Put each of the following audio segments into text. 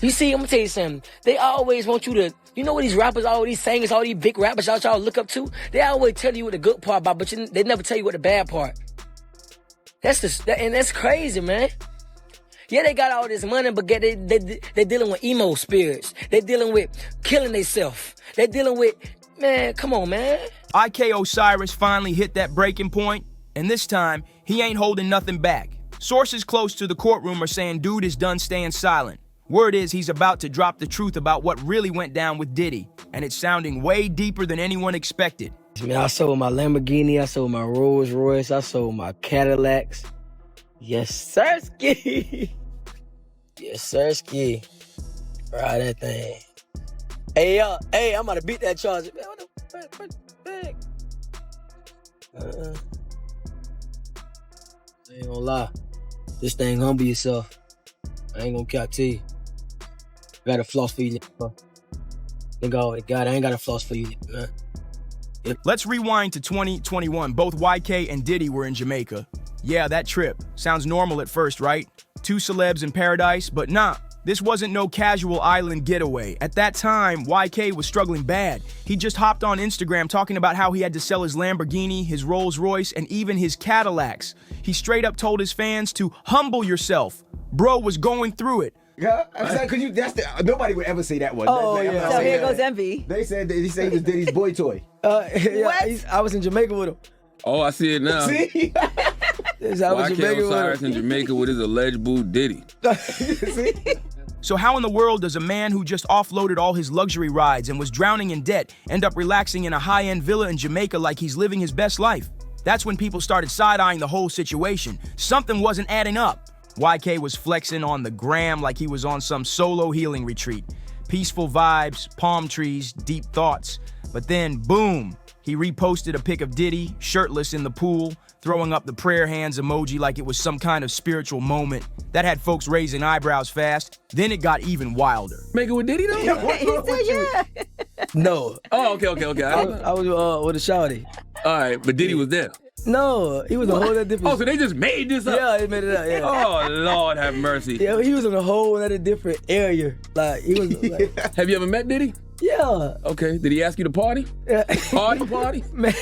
You see, I'm gonna tell you something. They always want you to, you know what these rappers, all these singers, all these big rappers y'all look up to? They always tell you what the good part about, but they never tell you what the bad part. And that's crazy, man. Yeah, they got all this money, but they dealing with emo spirits. They dealing with killing themselves. They dealing with, man, come on, man. IK Osiris finally hit that breaking point, and this time, he ain't holding nothing back. Sources close to the courtroom are saying dude is done staying silent. Word is he's about to drop the truth about what really went down with Diddy, and it's sounding way deeper than anyone expected. Man, I sold my Lamborghini, I sold my Rolls Royce, I sold my Cadillacs. Yes, sir, ski. Yes, sir, ski. Ride that thing. Hey, I'm about to beat that charge. Man, what the fuck? I ain't gonna lie. This thing humble yourself. I ain't gonna cap to you. I got a floss for you, nigga. Nigga, God, I ain't got a floss for you, man. Yep. Let's rewind to 2021. Both YK and Diddy were in Jamaica. Yeah, that trip. Sounds normal at first, right? Two celebs in paradise, but nah. This wasn't no casual island getaway. At that time, YK was struggling bad. He just hopped on Instagram talking about how he had to sell his Lamborghini, his Rolls Royce, and even his Cadillacs. He straight up told his fans to humble yourself. Bro was going through it. Yeah, cause nobody would ever say that one. Oh, yeah. So here goes Envy. They said he was Diddy's boy toy. Yeah, What? I was in Jamaica with him. Oh, I see it now. See? I was in YK Jamaica with Osiris him. in Jamaica with his alleged boo Diddy. See? So how in the world does a man who just offloaded all his luxury rides and was drowning in debt end up relaxing in a high-end villa in Jamaica like he's living his best life? That's when people started side-eyeing the whole situation. Something wasn't adding up. YK was flexing on the gram like he was on some solo healing retreat. Peaceful vibes, palm trees, deep thoughts. But then, boom, he reposted a pic of Diddy, shirtless in the pool, throwing up the prayer hands emoji like it was some kind of spiritual moment. That had folks raising eyebrows fast. Then it got even wilder. Make it with Diddy though? He said yeah. No. Oh, okay. I was with a shawty. All right, but Diddy was there. No, he was a whole other different. Oh, so they just made this up? Yeah, they made it up, yeah. Oh, Lord have mercy. Yeah, he was in a whole other different area. Like, he was like, Have you ever met Diddy? yeah. Okay, did he ask you to party? Yeah. Party? Man.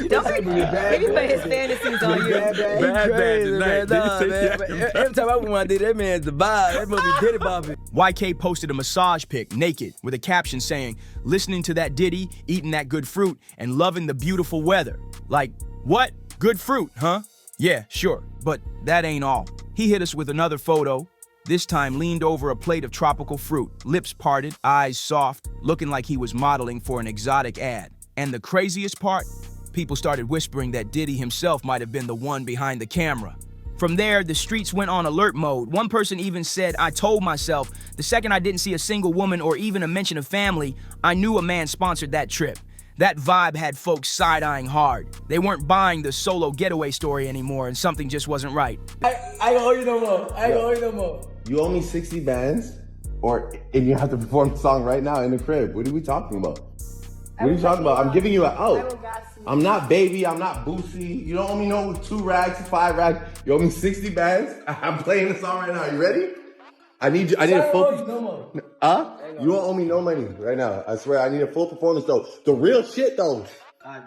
Don't maybe put his fantasies on you. Bad tonight. Nah, man. Every time I went to Diddy, that man's the vibe. That must be Diddy bopping. YK posted a massage pic, naked, with a caption saying, listening to that Diddy, eating that good fruit, and loving the beautiful weather. Like, what? Good fruit, huh? Yeah, sure, but that ain't all. He hit us with another photo, this time leaned over a plate of tropical fruit, lips parted, eyes soft, looking like he was modeling for an exotic ad. And the craziest part? People started whispering that Diddy himself might have been the one behind the camera. From there, the streets went on alert mode. One person even said, I told myself, the second I didn't see a single woman or even a mention of family, I knew a man sponsored that trip. That vibe had folks side-eyeing hard. They weren't buying the solo getaway story anymore, and something just wasn't right. I ain't gonna owe you no more. I ain't gonna owe you no more. You owe me 60 bands, and you have to perform the song right now in the crib. What are we talking about? What are you talking about? I'm giving you an out. I'm not Baby, I'm not Boosie. You don't owe me no 2 rags, 5 rags. You owe me 60 bands. I'm playing the song right now. You ready? I need a full. Huh? You don't owe me no money right now. I swear, I need a full performance though. The real shit though. I'm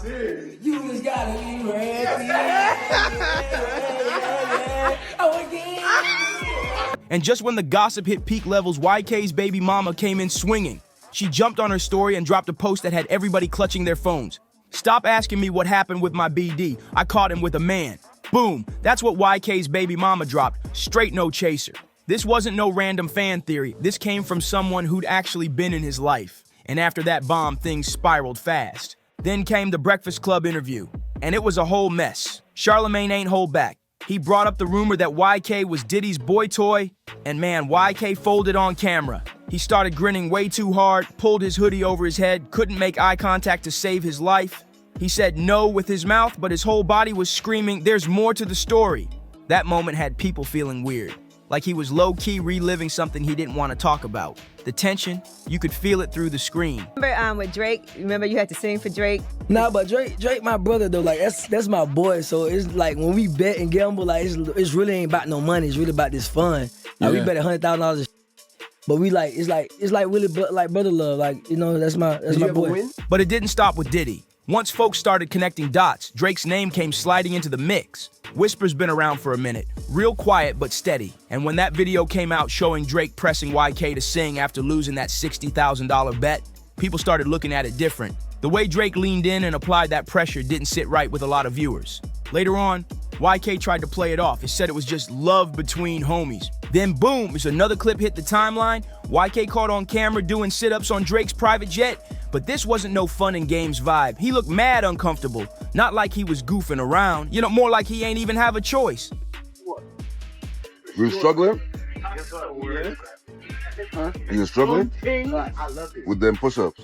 serious. You just gotta be ready. Oh, again. And just when the gossip hit peak levels, YK's baby mama came in swinging. She jumped on her story and dropped a post that had everybody clutching their phones. Stop asking me what happened with my BD. I caught him with a man. Boom. That's what YK's baby mama dropped. Straight no chaser. This wasn't no random fan theory. This came from someone who'd actually been in his life. And after that bomb, things spiraled fast. Then came the Breakfast Club interview. And it was a whole mess. Charlemagne ain't hold back. He brought up the rumor that YK was Diddy's boy toy, and man, YK folded on camera. He started grinning way too hard, pulled his hoodie over his head, couldn't make eye contact to save his life. He said no with his mouth, but his whole body was screaming, there's more to the story. That moment had people feeling weird. like he was low-key reliving something he didn't want to talk about. The tension, you could feel it through the screen. Remember with Drake? Remember you had to sing for Drake? Nah, but Drake, my brother though. Like that's my boy. So it's like when we bet and gamble, like it's really ain't about no money. It's really about this fun. Like we bet $100,000. But we like it's like really like brother love. Like, you know, that's my boy. Win? But it didn't stop with Diddy. Once folks started connecting dots, Drake's name came sliding into the mix. Whisper's been around for a minute, real quiet but steady. And when that video came out showing Drake pressing YK to sing after losing that $60,000 bet, people started looking at it different. The way Drake leaned in and applied that pressure didn't sit right with a lot of viewers. Later on, YK tried to play it off. He said it was just love between homies. Then boom, as another clip hit the timeline, YK caught on camera doing sit-ups on Drake's private jet. But this wasn't no fun and games vibe. He looked mad uncomfortable. Not like he was goofing around, you know, more like he ain't even have a choice. You're struggling? You're struggling? With them push-ups?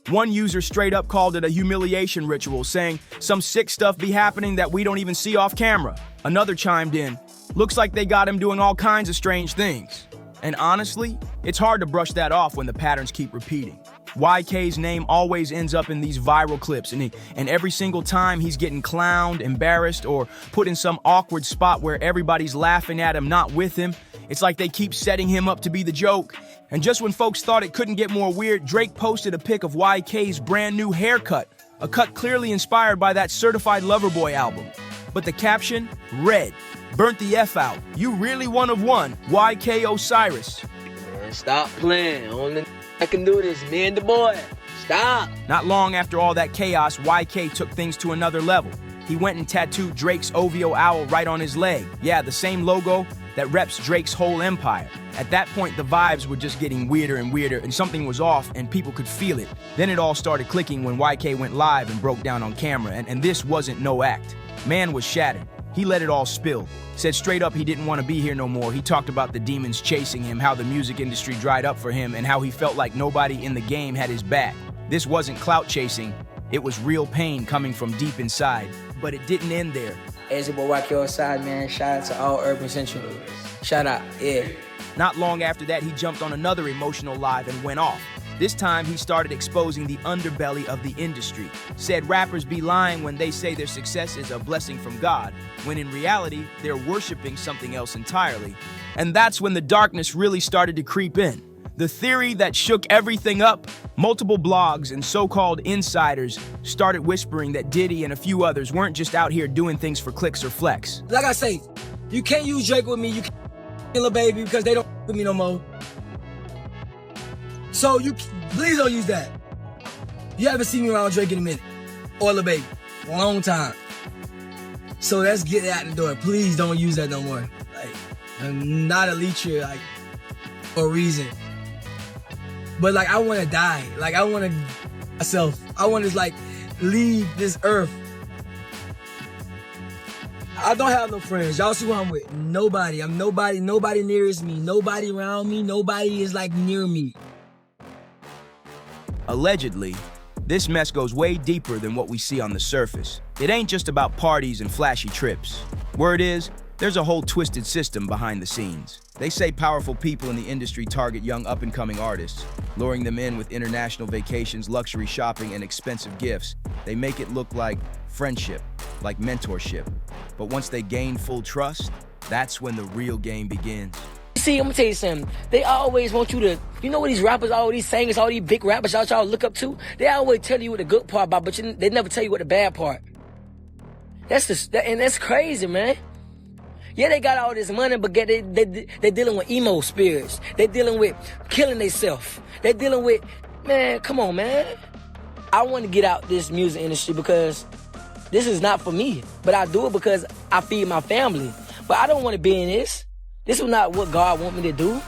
One user straight up called it a humiliation ritual, saying some sick stuff be happening that we don't even see off camera. Another chimed in, looks like they got him doing all kinds of strange things. And honestly, it's hard to brush that off when the patterns keep repeating. YK's name always ends up in these viral clips, and every single time he's getting clowned, embarrassed, or put in some awkward spot where everybody's laughing at him, not with him. It's like they keep setting him up to be the joke. And just when folks thought it couldn't get more weird, Drake posted a pic of YK's brand new haircut, a cut clearly inspired by that Certified Lover Boy album. But the caption, red, burnt the F out. You really one of one, YK Osiris. Man, stop playing. Only I can do this, me and the boy. Stop. Not long after all that chaos, YK took things to another level. He went and tattooed Drake's OVO owl right on his leg. Yeah, the same logo that reps Drake's whole empire. At that point, the vibes were just getting weirder and weirder, and something was off, and people could feel it. Then it all started clicking when YK went live and broke down on camera, and this wasn't no act. Man was shattered. He let it all spill. Said straight up he didn't want to be here no more. He talked about the demons chasing him, how the music industry dried up for him, and how he felt like nobody in the game had his back. This wasn't clout chasing. It was real pain coming from deep inside. But it didn't end there. As your boy YK Outside, man, shout out to all Urban Central. Shout out, yeah. Not long after that, he jumped on another emotional live and went off. This time, he started exposing the underbelly of the industry. Said rappers be lying when they say their success is a blessing from God, when in reality, they're worshiping something else entirely. And that's when the darkness really started to creep in. The theory that shook everything up, multiple blogs and so-called insiders started whispering that Diddy and a few others weren't just out here doing things for clicks or flex. Like I say, you can't use Drake with me, you can't Lil Baby because they don't with me no more. So you please don't use that. You haven't seen me around Drake in a minute. Or Lil Baby. A long time. So let's get that out the door. Please don't use that no more. Like, I'm not a leecher, like, for a reason. But like, I want to die. Like, I want to myself. I want to like leave this earth. I don't have no friends. Y'all see who I'm with. Nobody. I'm nobody. Nobody nearest me. Nobody around me. Nobody is like near me. Allegedly, this mess goes way deeper than what we see on the surface. It ain't just about parties and flashy trips. Word is, there's a whole twisted system behind the scenes. They say powerful people in the industry target young up-and-coming artists, luring them in with international vacations, luxury shopping, and expensive gifts. They make it look like friendship, like mentorship. But once they gain full trust, that's when the real game begins. See, I'm gonna tell you something. They always want you to, you know what these rappers, all these singers, all these big rappers y'all look up to? They always tell you what the good part about, but they never tell you what the bad part. And that's crazy, man. Yeah, they got all this money, but they dealing with emo spirits. They dealing with killing themselves. They dealing with, man, come on, man. I want to get out this music industry because this is not for me, but I do it because I feed my family. But I don't want to be in this. This is not what God want me to do.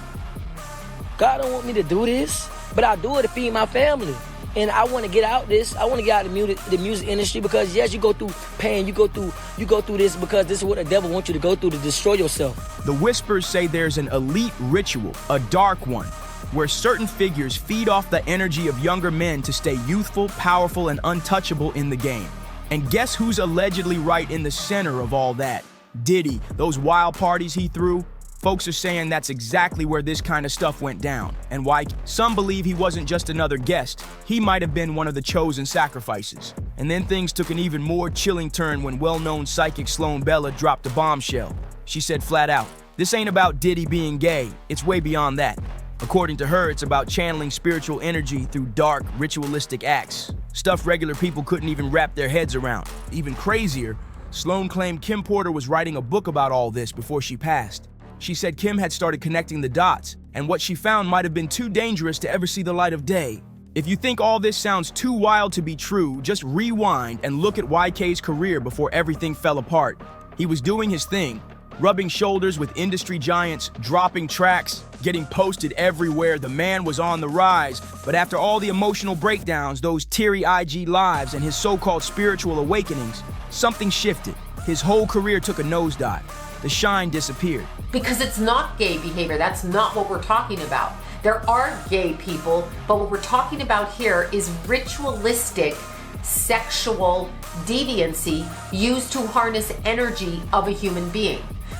God don't want me to do this, but I do it to feed my family. And I want to get out this. I want to get out the music industry because yes, you go through pain. You go through this because this is what the devil wants you to go through to destroy yourself. The whispers say there's an elite ritual, a dark one, where certain figures feed off the energy of younger men to stay youthful, powerful, and untouchable in the game. And guess who's allegedly right in the center of all that? Diddy. Those wild parties he threw, Folks are saying that's exactly where this kind of stuff went down, and why some believe he wasn't just another guest. He might have been one of the chosen sacrifices. And then things took an even more chilling turn when well-known psychic Sloan Bella dropped a bombshell. She said flat out, "This ain't about Diddy being gay, it's way beyond that." According to her, it's about channeling spiritual energy through dark, ritualistic acts. Stuff regular people couldn't even wrap their heads around. Even crazier, Sloan claimed Kim Porter was writing a book about all this before she passed. She said Kim had started connecting the dots, and what she found might have been too dangerous to ever see the light of day. If you think all this sounds too wild to be true, just rewind and look at YK's career before everything fell apart. He was doing his thing, rubbing shoulders with industry giants, dropping tracks, getting posted everywhere. The man was on the rise. But after all the emotional breakdowns, those teary IG lives, and his so-called spiritual awakenings, something shifted. His whole career took a nosedive. The shine disappeared. Because it's not gay behavior. That's not what we're talking about. There are gay people, but what we're talking about here is ritualistic sexual deviancy used to harness energy of a human being.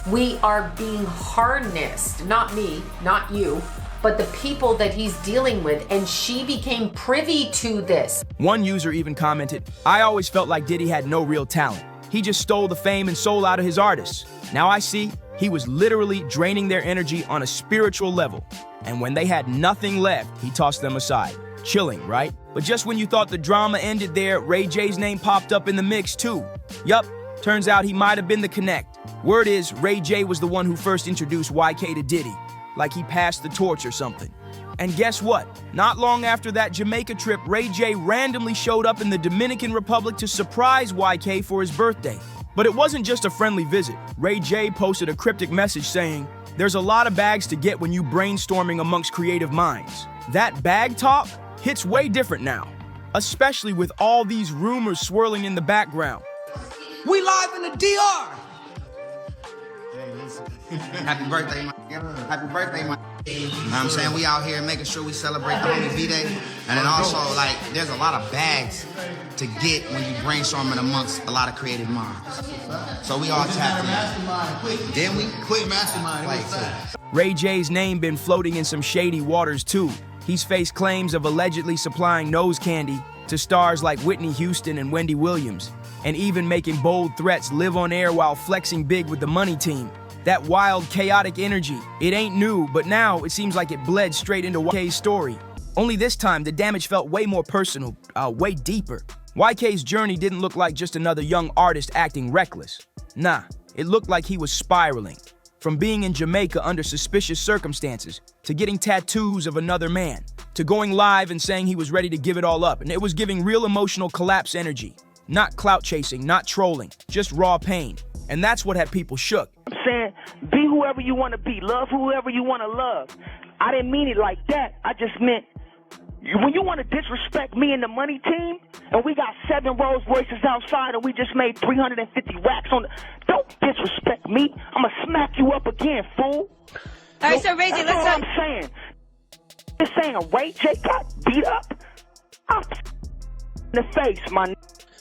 We are being harnessed, not me, not you, but the people that he's dealing with, and she became privy to this. One user even commented, "I always felt like Diddy had no real talent. He just stole the fame and soul out of his artists. Now I see he was literally draining their energy on a spiritual level. And when they had nothing left, he tossed them aside." Chilling, right? But just when you thought the drama ended there, Ray J's name popped up in the mix too. Yup, turns out he might have been the connect. Word is, Ray J was the one who first introduced YK to Diddy, like he passed the torch or something. And guess what? Not long after that Jamaica trip, Ray J randomly showed up in the Dominican Republic to surprise YK for his birthday. But it wasn't just a friendly visit. Ray J posted a cryptic message saying, "There's a lot of bags to get when you brainstorming amongst creative minds. That bag talk hits way different now, especially with all these rumors swirling in the background." We live in the DR. Happy birthday, my happy birthday, my. You know what I'm saying? We out here making sure we celebrate the homie B-Day. And then also, like, there's a lot of bags to get when you brainstorming amongst a lot of creative minds. So we all tapped in. Then we quit mastermind. Ray J's name been floating in some shady waters too. He's faced claims of allegedly supplying nose candy to stars like Whitney Houston and Wendy Williams, and even making bold threats live on air while flexing big with the money team. That wild, chaotic energy, it ain't new, but now it seems like it bled straight into YK's story. Only this time, the damage felt way more personal, way deeper. YK's journey didn't look like just another young artist acting reckless. Nah, it looked like he was spiraling. From being in Jamaica under suspicious circumstances, to getting tattoos of another man, to going live and saying he was ready to give it all up, and it was giving real emotional collapse energy. Not clout chasing, not trolling, just raw pain. And that's what had people shook. I'm saying, be whoever you want to be, love whoever you want to love. I didn't mean it like that. I just meant, when you want to disrespect me and the money team, and we got 7 Rolls Royces outside and we just made 350 racks on the, don't disrespect me. I'm going to smack you up again, fool. All right, so Ray J, let's That's talk. what I'm saying. Just saying Ray J got beat up. I'm in the face, my.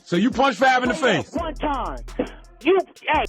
So you punched Fab in the face? One time.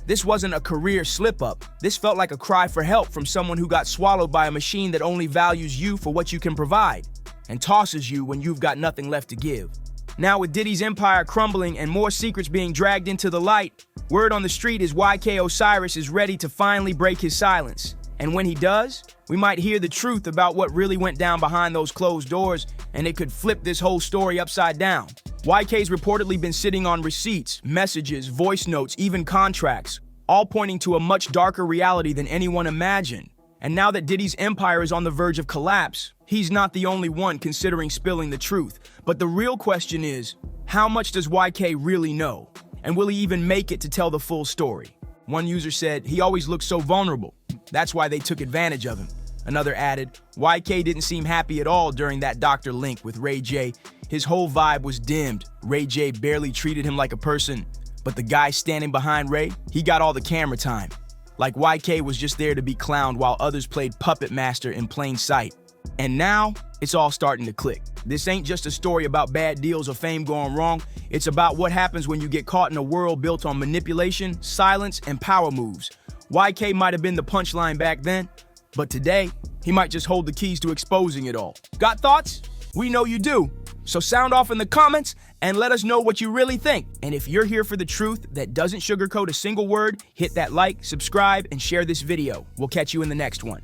This wasn't a career slip-up. This felt like a cry for help from someone who got swallowed by a machine that only values you for what you can provide and tosses you when you've got nothing left to give. Now with Diddy's empire crumbling and more secrets being dragged into the light, word on the street is YK Osiris is ready to finally break his silence. And when he does, we might hear the truth about what really went down behind those closed doors, and it could flip this whole story upside down. YK's reportedly been sitting on receipts, messages, voice notes, even contracts, all pointing to a much darker reality than anyone imagined. And now that Diddy's empire is on the verge of collapse, he's not the only one considering spilling the truth. But the real question is, how much does YK really know? And will he even make it to tell the full story? One user said, he always looks so vulnerable. That's why they took advantage of him. Another added, YK didn't seem happy at all during that Dr. Link with Ray J. His whole vibe was dimmed. Ray J barely treated him like a person. But the guy standing behind Ray, he got all the camera time. Like YK was just there to be clowned while others played puppet master in plain sight. And now, it's all starting to click. This ain't just a story about bad deals or fame going wrong. It's about what happens when you get caught in a world built on manipulation, silence, and power moves. YK might have been the punchline back then, but today, he might just hold the keys to exposing it all. Got thoughts? We know you do. So sound off in the comments and let us know what you really think. And if you're here for the truth that doesn't sugarcoat a single word, hit that like, subscribe, and share this video. We'll catch you in the next one.